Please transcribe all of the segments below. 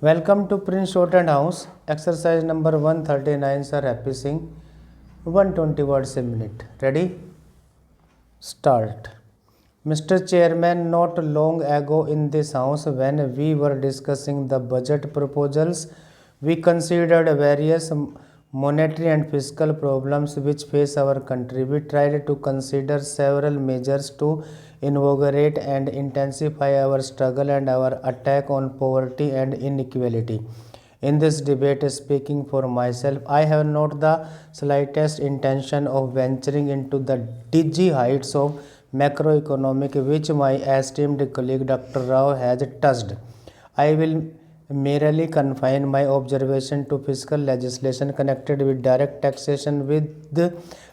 Welcome to Prince Shorthand House. Exercise number 139, Sir Happy Singh. 120 words a minute. Ready? Start. Mr. Chairman, not long ago in this house, when we were discussing the budget proposals, we considered various monetary and fiscal problems which face our country. We tried to consider several measures to invigorate and intensify our struggle and our attack on poverty and inequality. In this debate, speaking for myself, I have not the slightest intention of venturing into the dizzy heights of macroeconomic which my esteemed colleague Dr. Rao has touched. I will merely confine my observation to fiscal legislation connected with direct taxation with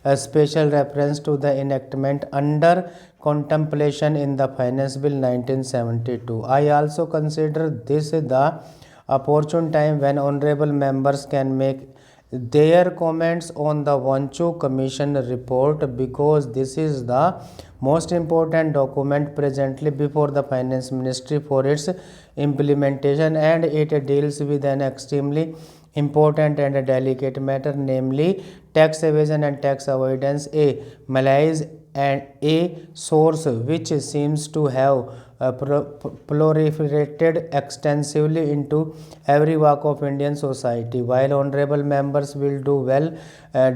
a special reference to the enactment under contemplation in the Finance Bill 1972. I also consider this the opportune time when honorable members can make their comments on the Vanchu Commission report because this is the most important document presently before the Finance Ministry for its implementation, and it deals with an extremely important and delicate matter, namely tax evasion and tax avoidance, a malaise and a source which seems to have proliferated extensively into every walk of Indian society. While honorable members will do well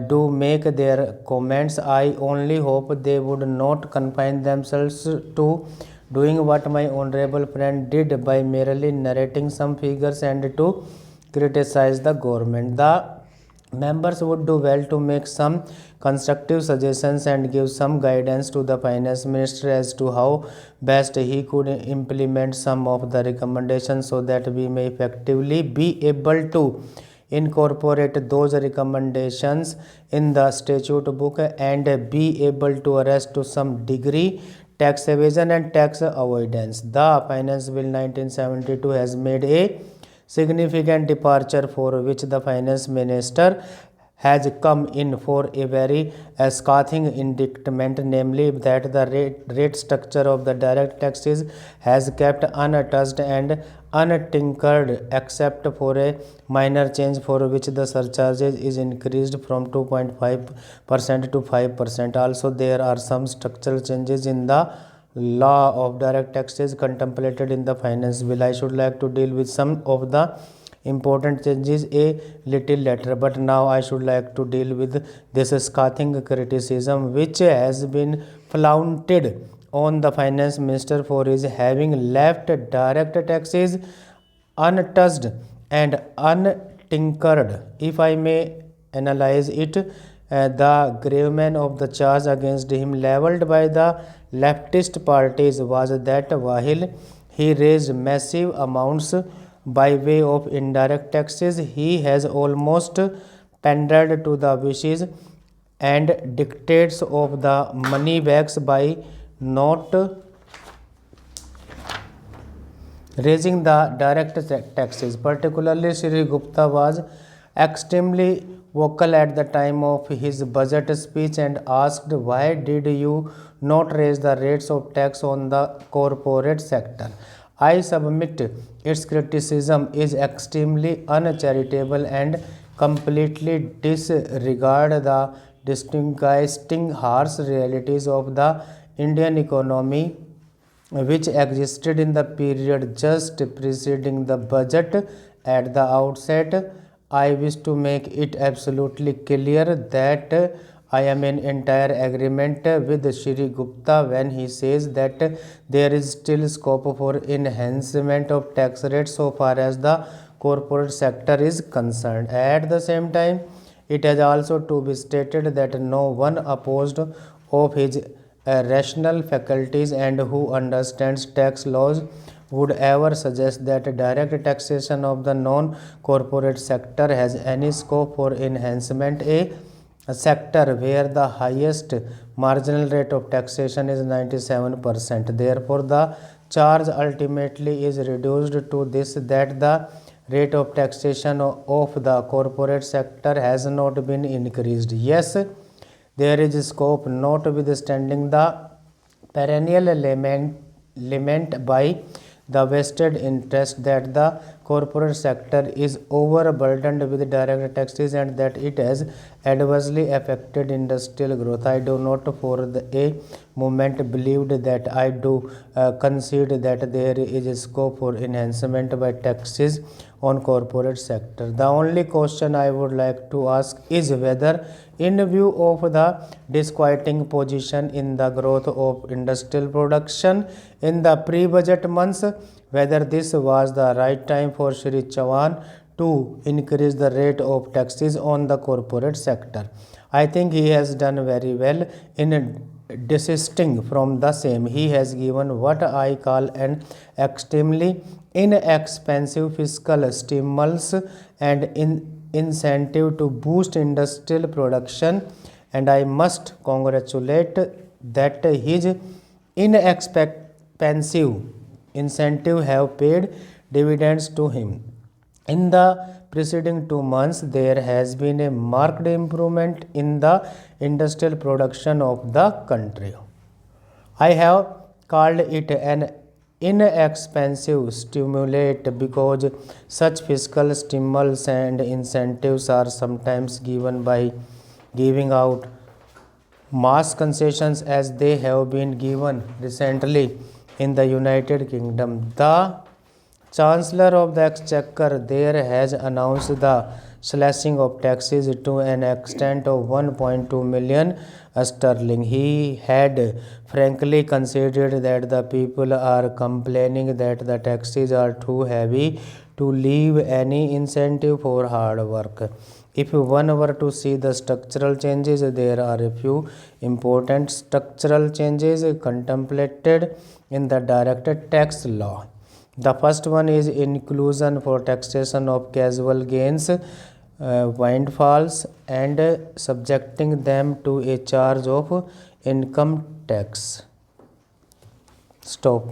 do make their comments, I only hope they would not confine themselves to doing what my honorable friend did by merely narrating some figures and to criticize the government. The members would do well to make some constructive suggestions and give some guidance to the finance minister as to how best he could implement some of the recommendations so that we may effectively be able to incorporate those recommendations in the statute book and be able to arrest to some degree tax evasion and tax avoidance. The Finance Bill 1972 has made a significant departure for which the finance minister has come in for a very scathing indictment, namely that the rate structure of the direct taxes has kept untouched and untinkered except for a minor change for which the surcharges is increased from 2.5% to 5%. Also, there are some structural changes in the law of direct taxes contemplated in the finance bill. I should like to deal with some of the important changes a little later, but now I should like to deal with this scathing criticism which has been flaunted on the finance minister for his having left direct taxes untouched and untinkered. If I may analyze it, the gravamen of the charge against him leveled by the leftist parties was that while he raised massive amounts by way of indirect taxes, he has almost pandered to the wishes and dictates of the moneybags by not raising the direct taxes. Particularly, Shri Gupta was extremely vocal at the time of his budget speech and asked, why did you not raise the rates of tax on the corporate sector? I submit its criticism is extremely uncharitable and completely disregard the distinguishing harsh realities of the Indian economy which existed in the period just preceding the budget. At the outset, I wish to make it absolutely clear that I am in entire agreement with Shri Gupta when he says that there is still scope for enhancement of tax rates so far as the corporate sector is concerned. At the same time, it has also to be stated that no one opposed of his rational faculties and who understands tax laws would ever suggest that direct taxation of the non-corporate sector has any scope for enhancement. A sector where the highest marginal rate of taxation is 97%. Therefore, the charge ultimately is reduced to this, that the rate of taxation of the corporate sector has not been increased. Yes, there is scope, notwithstanding the perennial lament by the vested interest that the corporate sector is overburdened with direct taxes and that it has adversely affected industrial growth. I do not for a moment believed that. I do concede that there is scope for enhancement by taxes on corporate sector. The only question I would like to ask is whether, in view of the disquieting position in the growth of industrial production in the pre-budget months, whether this was the right time for Shri Chauhan to increase the rate of taxes on the corporate sector. I think he has done very well in desisting from the same. He has given what I call an extremely inexpensive fiscal stimulus and incentive to boost industrial production, and I must congratulate that his inexpensive incentive have paid dividends to him. In the preceding 2 months, there has been a marked improvement in the industrial production of the country. I have called it an inexpensive stimulate because such fiscal stimulus and incentives are sometimes given by giving out mass concessions as they have been given recently in the United Kingdom. The Chancellor of the Exchequer there has announced the slashing of taxes to an extent of 1.2 million sterling. He had frankly considered that the people are complaining that the taxes are too heavy to leave any incentive for hard work. If one were to see the structural changes, there are a few important structural changes contemplated in the direct tax law. The first one is inclusion for taxation of casual gains, windfalls, and subjecting them to a charge of income tax. Stop.